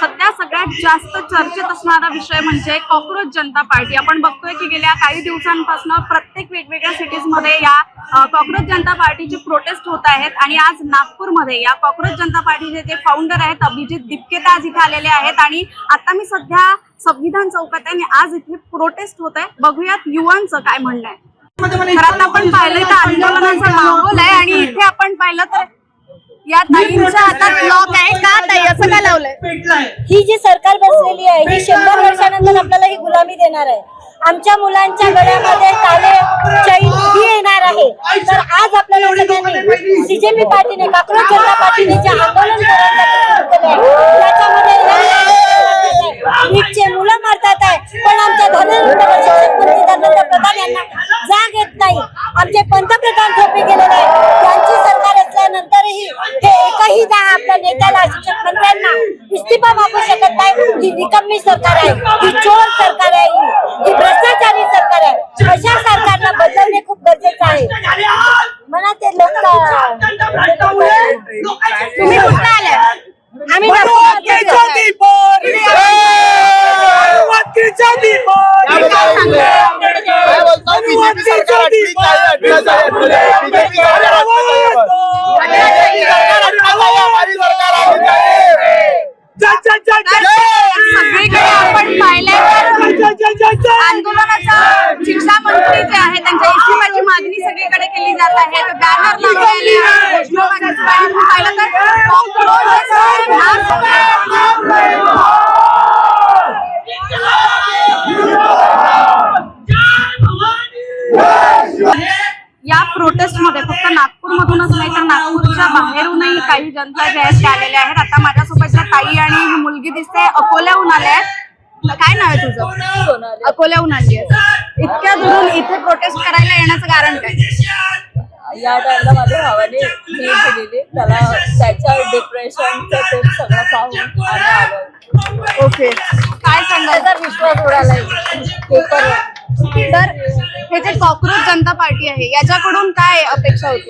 सध्या सगळ्यात जास्त चर्चेत असणारा विषय म्हणजे कॉक्रोच जनता पार्टी। आपण बघतोय की गेल्या काही दिवसांपासून प्रत्येक वेगवेगळ्या सिटीजमध्ये या कॉक्रोच जनता पार्टीची प्रोटेस्ट होत आहेत आणि आज नागपूरमध्ये या कॉक्रोच जनता पार्टीचे जे फाउंडर आहेत अभिजित दिपके आज इथे आलेले आहेत आणि आता मी सध्या संविधान चौकात आहे आणि आज इथे प्रोटेस्ट होत आहे। बघूयात युवांचं काय म्हणणं आहे। तर आता आपण पाहिलं तर आंदोलनाचा माहोल आहे आणि इथे आपण पाहिलं तर या ताईंच्या हातात लॉक आहे। का ताई असं का लावलंय? ही जी सरकार बसलेली आहे ही 100 वर्षानंतर आपल्याला ही गुलामी देणार आहे। आमच्या मुलांच्या गळ्यामध्ये ताले चैन ही येणार आहे। तर आज आपल्याला सगळ्यांनी सीजेपी पार्टीने कॉक्रोच जनता पार्टीने जे आंदोलन नीटचे मुलं मरतात आहे पण आमच्या धर्मेंद्र शिक्षक मंत्री धर्मेंद्र प्रधान यांना जाग येत नाही। आमचे पंतप्रधान झोपे गेलेले आहेत। त्यांची सरकार असल्यानंतरही हे एकही आपल्या नेत्याला शिक्षक मंत्र्यांना इस्तीफा मागू शकत नाही। ही निकम्मी सरकार आहे, ही चोर सरकार आहे, ही भ्रष्टाचारी सरकार आहे। अशा सरकारला बदलणे खूप गरजेचं आहे। म्हणा ते लोक तुम्ही कुठे आले? आम्ही सगळीकडे आपण पाहिलंय आंदोलनाचा शिक्षा मंत्री जे आहे त्यांच्या इस्तीफाची मागणी सगळीकडे केली जात आहे। बॅनर लागलेले आहे, घोषणाबाजी पाहिलं तर कॉक्रोच या प्रोटेस्ट मध्ये फक्त नागपूरमधूनच नाही तर नागपूरच्या बाहेरूनही काही जनता जे आहेत आलेल्या आहेत। आता माझ्यासोबत ज्या ताई आणि ही मुलगी दिसते अकोल्याहून आल्या आहेत। काय नाव आहे तुझं? अकोल्याहून आली आहे। इतक्या दुरून इथे प्रोटेस्ट करायला येण्याचं कारण काय? या टाइमला माझ्या भावाने मी दिलेली त्याला त्याच्या डिप्रेशनचं ते सगळं पाहून आम्ही आलो। ओके, काय सांगायचं? विश्वास उडालाय पेपर। तर हे जे कॉक्रोच जनता पार्टी आहे याच्याकडून काय अपेक्षा होती?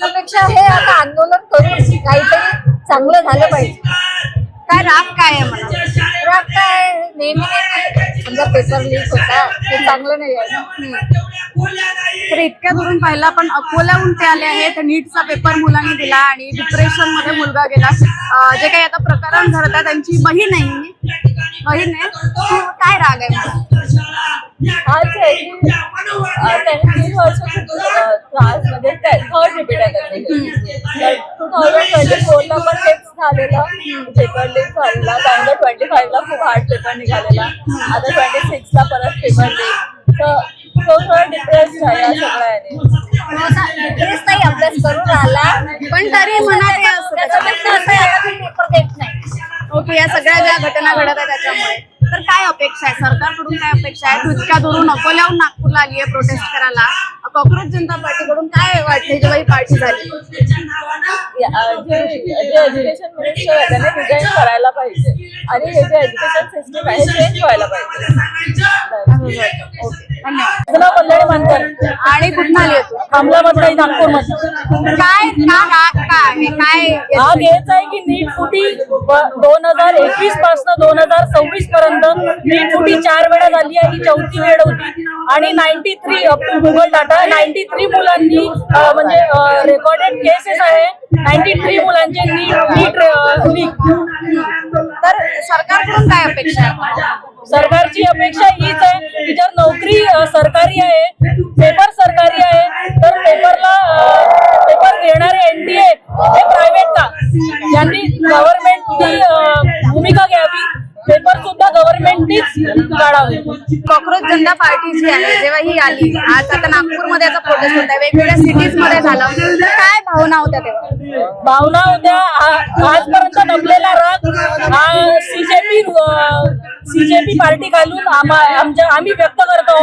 अपेक्षा हे आता आंदोलन करून काहीतरी चांगलं झालं पाहिजे। काय राग काय आहे मला? राग काय नेहमी समजा पेपर लीक होता ते चांगलं नाही आहे। तर इतक्या दुरून पाहिलं पण अकोल्याहून ते आले आहेत। नीटचा पेपर मुलांनी दिला आणि डिप्रेशन मध्ये मुलगा गेला। जे काही आता प्रकरण घडत आहे त्यांची बहीण आहे काय राग आहे? आज आहे की त्यांनी 3 वर्ष त्रास म्हणजे थर्ड रिपीट आहे 2024 ला पण तेच झालेलं पेपर लीक झालेला। त्यानंतर 25 ला खूप हार्ड पेपर निघालेला। आता 26 ला परत पेपर लीक तर तो थोडा डिप्रेस्ड आहे या सगळ्याने। डिप्रेस नाही अभ्यास करून राहिला पण तरी मनात हे असतं पेपर देत नाही। ओके, या सगळ्या ज्या घटना घडत आहेत त्याच्यामुळे तर काय अपेक्षा आहे सरकारकडून? काय अपेक्षा आहे? तू इतक्या दुरून अकोल्याहून नागपूरला आली आहे प्रोटेस्ट करायला। कॉक्रोच जनता पार्टीकडून काय वाटते जेव्हा ही पार्टी झाली? जे एज्युकेशन मिनिस्टर आहे त्याने रिझाईन करायला पाहिजे आणि हे जे एज्युकेशन सिस्टम आहे चेंज व्हायला पाहिजे। धन्यवाद। कल्याणी मानकर आणि कुठून आली तू? अमलाबाद नागपूर मध्ये। काय का राग का आहे? काय राग हेच आहे की नीट फुटी 2021 पासून 2026 पर्यंत नीट फुटी 4 वेळा झाली आहे। ही 4थी वेळ होती आणि 93 गुगल डाटा 93 मुलांनी म्हणजे रेकॉर्डेड केसेस आहे 93 मुलांचे नीट लीक। तर सरकारकडून काय अपेक्षा आहे? सरकारची अपेक्षा हीच आहे की जर नोकरी सरकारी आहे पेपर सरकारी आहे तर पेपर घेणारे NTA हे प्रायव्हेट का? यांनी गव्हर्नमेंटनी भूमिका घ्यावी। पेपर सुद्धा गव्हर्नमेंटनीच काढावे। कॉक्रोच जनता पार्टी जी आहे जेव्हा ही आली आज आता नागपूरमध्ये याचा प्रोटेस्ट होत आहे, वेगवेगळ्या सिटीज मध्ये झालं, काय भावना होत्या तेव्हा? भावना होत्या आजपर्यंत दबलेला राग सीजेपी पार्टी घालून आम्ही व्यक्त करतो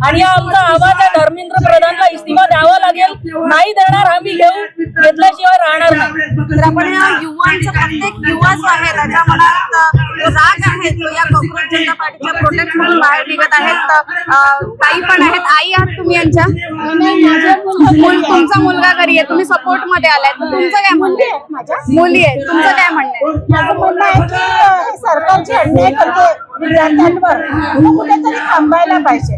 आणि हा आमचा आवाज आहे. धर्मेंद्र प्रधानला इस्तीफा द्यावा लागेल, नाही देणार आम्ही घेतल्याशिवाय राहणार नाही. तर आपण या युवांचा प्रत्येक युवा जो आहे त्याच्या मनात जो राग आहे तो या काँग्रेस जनता पार्टीच्या प्रोटेस्ट मधून बाहेर निघत आहेत. ताई पण आहेत. आई आहात तुम्ही यांच्या? तुमचा मुलगा घरी आहे, तुम्ही सपोर्ट मध्ये आलाय, तर तुमचं काय म्हणणं आहे? मुली आहे, तुमचं काय म्हणणं आहे? माझं म्हणणं आहे की हे सरकारची अन्याय करते विद्यार्थ्यांवर, कुठेतरी थांबायला पाहिजे.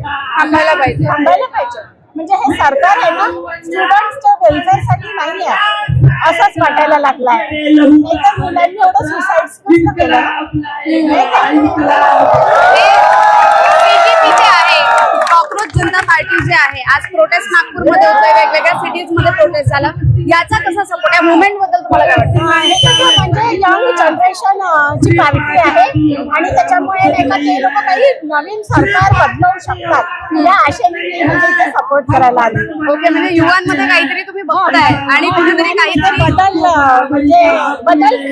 म्हणजे हे सरकार आहे ना स्टुडंट्सच्या वेलफेअर साठी नाही आहे असंच वाटायला लागलाय. नाहीतर मुलांनी एवढं सुसाईड केलं नाही का? बीजेपी जे आहे, काँग्रेस जनता पार्टी जे आहे, आज प्रोटेस्ट नागपूरमध्ये होतोय, वेगवेगळ्या सिटीज मध्ये प्रोटेस्ट झाला, याचा कसा सपोर्ट या मुवमेंट बद्दल तुम्हाला काय वाटतं? हे कसं म्हणजे यंग जनरेशन ची पार्टी आहे आणि त्याच्यामुळे नाही का ते लोक काही नवीन सरकार बदलवू शकतात या आशेने मी म्हणजे इथे सपोर्ट करायला आली. ओके, म्हणजे युवांमध्ये काहीतरी तुम्ही बघताय आणि कुठेतरी काहीतरी बदल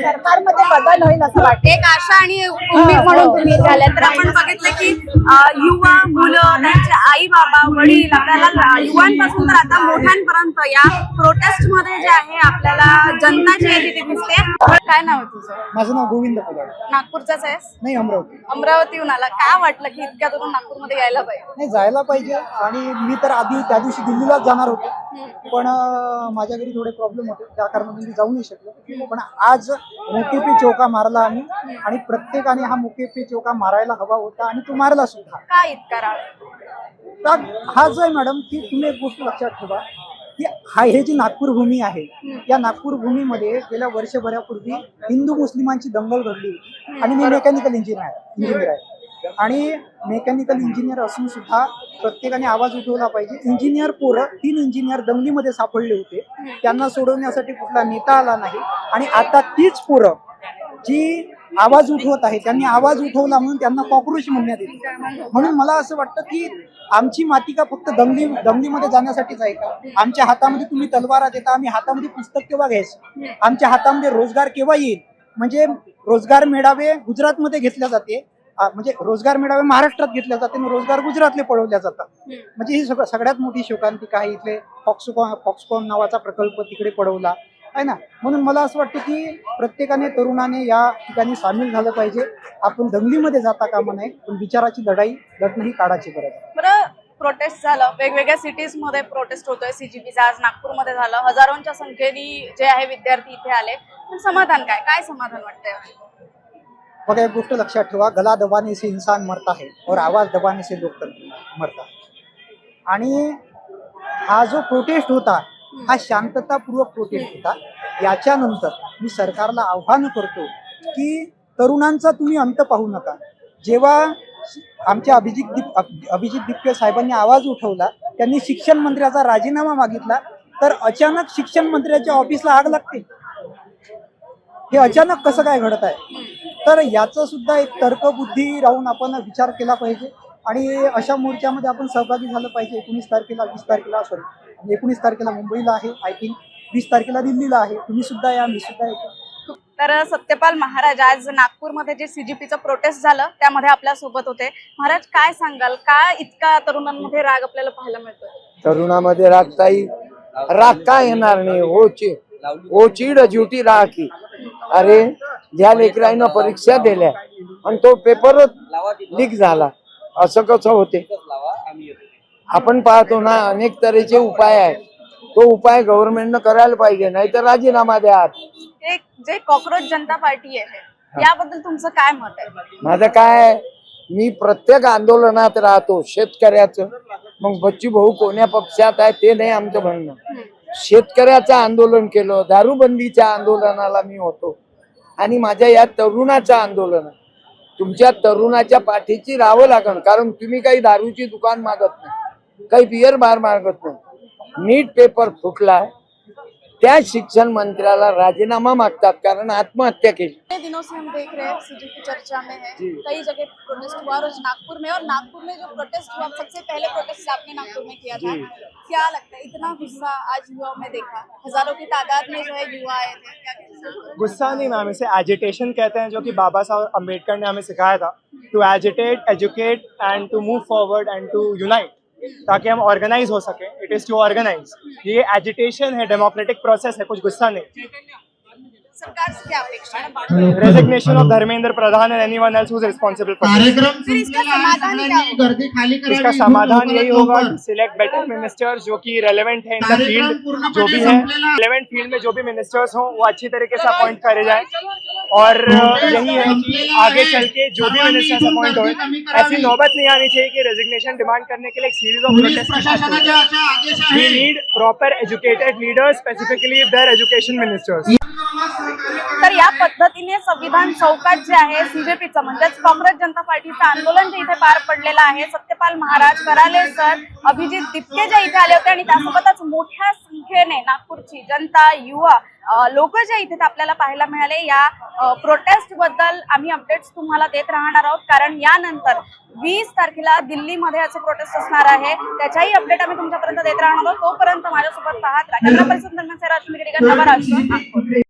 सरकारमध्ये बदल होईल असं वाटतं. एक आशा आणि उमेद म्हणून तुम्ही झाल्या. तर आपण बघितलं की युवा, मुलं, त्यांचे आई बाबा, वडील, आपल्याला युवांपासून तर आता मोठ्यांपर्यंत या प्रोटेस्ट मध्ये जे आहे आपल्याला जनता जी आहे तिथे दिसते. काय नाव आहे तुझं? माझं नाव गोविंद पगार. नागपूरचाच आहेस? नाही, अमरावती. अमरावतीहून आला. काय वाटलं की इतक्या दूरून नागपूरमध्ये यायला पाहिजे? नाही, जायला पाहिजे. आणि मी तर आधी त्या दिवशी दिल्लीलाच जाणार होतो, पण माझ्या घरी थोडे प्रॉब्लेम होते, त्या कारणाने मी जाऊ नाही शकलो. पण आज मोकेपी चौका मारला आम्ही आणि प्रत्येकाने हा मोकेपी चौका मारायला हवा होता आणि तो मारला सुद्धा. काय इतका राग? तर हा जो आहे मॅडम की तुम्ही एक गोष्ट लक्षात ठेवा की हे जी नागपूर भूमी आहे, या नागपूर भूमीमध्ये गेल्या वर्षभरापूर्वी हिंदू मुस्लिमांची दंगल घडली होती. आणि मी मेकॅनिकल इंजिनियर आहे आणि मेकॅनिकल इंजिनियर असून सुद्धा प्रत्येकाने आवाज उठवला पाहिजे. इंजिनियर पोरं 3 इंजिनियर दंगलीमध्ये सापडले होते, त्यांना सोडवण्यासाठी कुठला नेता आला नाही. आणि आता तीच पोरं जी आवाज उठवत आहे, त्यांनी आवाज उठवला म्हणून त्यांना कॉक्रोच म्हणण्यात येते. म्हणून मला असं वाटतं की आमची माती का फक्त दंगलीमध्ये जाण्यासाठीच आहे का? आमच्या हातामध्ये तुम्ही तलवारा देता, आम्ही हातामध्ये पुस्तक केव्हा घ्यायचं? आमच्या हातामध्ये रोजगार केव्हा येईल? म्हणजे रोजगार मेळावे गुजरातमध्ये घेतल्या जाते, म्हणजे रोजगार मेळावे महाराष्ट्रात घेतल्या जाते आणि रोजगार गुजरातले पळवल्या जातात. म्हणजे ही सगळ्यात मोठी शोकांतिका आहे. इथले फॉक्सकॉन नावाचा प्रकल्प तिकडे पळवला आहे ना. म्हणून मला असं वाटतं की प्रत्येकाने तरुणाने या ठिकाणी सामील झालं पाहिजे. आपण दंगलीमध्ये जाता कामा नये, पण विचाराची लढाई लढणं ही काळाची गरज आहे. बरं, प्रोटेस्ट झालं, वेगवेगळ्या सिटीज मध्ये प्रोटेस्ट होतोय. सीजीपीचा आज नागपूरमध्ये झालं, हजारोंच्या संख्येने जे आहे विद्यार्थी इथे आले. पण समाधान काय समाधान वाटतंय? बघा, एक गोष्ट लक्षात ठेवा, गला दबाने से इंसान मरता है और आवाज दबाने से लोग मरता है. आणि हा जो प्रोटेस्ट होता हा शांततापूर्वक प्रोटेस्ट होता. याच्यानंतर मी सरकारला आव्हान करतो की तरुणांचा तुम्ही अंत पाहू नका. जेव्हा आमच्या अभिजित दिपके साहेबांनी आवाज उठवला, त्यांनी शिक्षण मंत्र्याचा राजीनामा मागितला, तर अचानक शिक्षण मंत्र्याच्या ऑफिसला आग लागते. हे अचानक कसं काय घडत आहे? तर याचं सुद्धा एक तर्कबुद्धी राहून आपण विचार केला पाहिजे आणि अशा मोर्चामध्ये आपण सहभागी झालं पाहिजे. 19 तारखेला मुंबईला आहे, आय थिंक 20 तारखेला दिल्लीला आहे. तुम्ही सुद्धा या, मी सुद्धा येतो. तर सत्यपाल महाराज आज नागपूरमध्ये जे सीजीपीचं प्रोटेस्ट झालं त्यामध्ये आपल्या सोबत होते. महाराज, काय सांगाल, काय इतका तरुणांमध्ये राग आपल्याला पाहायला मिळतोय? तरुणामध्ये राग काय येणार नाही. चिड ज्युटी राखी. अरे, ज्या लेकरांना परीक्षा दिल्या आणि तो पेपरच लीक झाला, असं कसं होते? आपण पाहतो ना, अनेक तऱ्हेचे उपाय आहेत. तो उपाय गव्हर्नमेंटनं करायला पाहिजे, नाही तर राजीनामा द्या. एक जे काँग्रेस जनता पार्टी आहे याबद्दल तुमचं काय मत आहे? माझं काय, मी प्रत्येक आंदोलनात राहतो शेतकऱ्याचं. मग बच्चू भाऊ कोण्या पक्षात आहे ते नाही आमचं म्हणणं. शेतकऱ्याचं आंदोलन केलं, दारूबंदीच्या आंदोलनाला मी होतो आणि माझ्या या तरुणाचं आंदोलन. तुमच्या तरुणाच्या पाठीची राहावं लागेल, कारण तुम्ही काही दारूची दुकान मागत नाही, काही बियर बार मागत नाही. नीट पेपर फुटला, त्या शिक्षण मंत्र्याला राजीनामा मागतात कारण आत्महत्या केली. दिनों से हम देख रहे हैं सीजीपी चर्चा में है, कई जगह प्रोटेस्ट हुआ और नागपुर में जो प्रोटेस्ट हुआ, सबसे पहले प्रोटेस्ट आपने नागपुर में किया था. क्या लगता है, इतना गुस्सा आज युवाओं में देखा, हजारों की तादाद में जो है युवा आए थे, क्या कहते हैं? गुस्सा नहीं मैम, इसे एजिटेशन कहते हैं, जो कि बाबा साहब अम्बेडकर ने हमें सिखाया था, to agitate, educate and to move forward and to unite. ताकि हम ऑर्गेनाइज हो सके. It is to organize. ये एजिटेशन है, डेमोक्रेटिक प्रोसेस है, कुछ गुस्सा नहीं. सरकार से क्या अपेक्षा है? Resignation of Dharmendra Pradhan and anyone else who is responsible for कार्यक्रम फिर इसका समाधान क्या होगा? गर्दी खाली करावी. इसका समाधान यही होगा कि सिलेक्ट बेटर मिनिस्टर्स जो कि रेलेवेंट है इन द फील्ड, जो भी है रेलेवेंट फील्ड में जो भी मिनिस्टर्स हो वो अच्छी तरीके से अपॉइंट करे जाए. और यही है कि आगे चल के जो भी मिनिस्टर्स अपॉइंट हो, ऐसी नौबत नहीं आनी चाहिए कि रेजिग्नेशन डिमांड करने के लिए एक सीरीज ऑफ पोलीस प्रोटेस्ट प्रशासनाचे अशा आदेश वी आहेत. Need proper educated leaders, specifically their education ministers. तर या पद्धतीने संविधान चौकात जे आहे सीजेपीचं म्हणजेच काँग्रेस जनता पार्टीचं आंदोलन जे इथे पार पडलेलं आहे, सत्यपाल महाराज, कराले सर, अभिजित दिपके जे इथे आले होते आणि त्यासोबतच मोठ्या संख्येने नागपूरची जनता, युवा लोक जे इथे आपल्याला पाहायला मिळाले. या प्रोटेस्ट बद्दल आम्ही अपडेट्स तुम्हाला देत राहणार आहोत, कारण यानंतर 20 तारखेला दिल्लीमध्ये याचे प्रोटेस्ट असणार आहे. त्याच्याही अपडेट आम्ही तुमच्यापर्यंत देत राहणार आहोत. तोपर्यंत माझ्यासोबत पाहत राहा. कॅमेरा पर्सन दरम्यान राजश्री नवराष्ट्र.